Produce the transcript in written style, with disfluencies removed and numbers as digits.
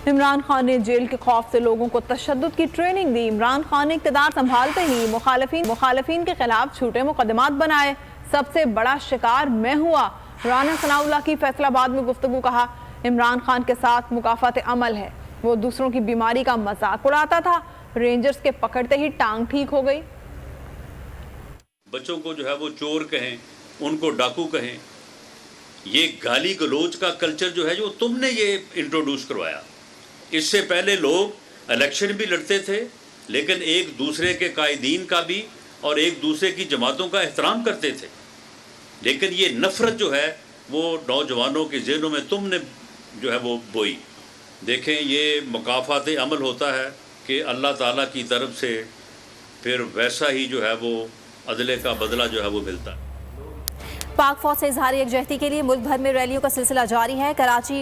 عمران خان نے جیل کے خوف سے لوگوں کو تشدد کی ٹریننگ دی۔ عمران خان نے اقتدار سنبھالتے ہی مخالفین کے خلاف جھوٹے مقدمات بنائے۔ سب سے بڑا شکار میں ہوا، رانا ثناء اللہ کی فیصل آباد میں گفتگو۔ کہا عمران خان کے ساتھ مکافات عمل ہے، وہ دوسروں کی بیماری کا مذاق اڑاتا تھا، رینجرز کے پکڑتے ہی ٹانگ ٹھیک ہو گئی۔ بچوں کو جو ہے وہ چور کہیں، ان کو ڈاکو کہیں، یہ گالی گلوچ کا کلچر جو ہے جو تم نے یہ انٹروڈیوس کروایا۔ اس سے پہلے لوگ الیکشن بھی لڑتے تھے لیکن ایک دوسرے کے قائدین کا بھی اور ایک دوسرے کی جماعتوں کا احترام کرتے تھے، لیکن یہ نفرت جو ہے وہ نوجوانوں کے ذہنوں میں تم نے جو ہے وہ بوئی۔ دیکھیں یہ مکافات عمل ہوتا ہے کہ اللہ تعالیٰ کی طرف سے پھر ویسا ہی جو ہے وہ عدلے کا بدلہ جو ہے وہ ملتا ہے۔ پاک فوج سے اظہار یکجہتی کے لیے ملک بھر میں ریلیوں کا سلسلہ جاری ہے۔ کراچی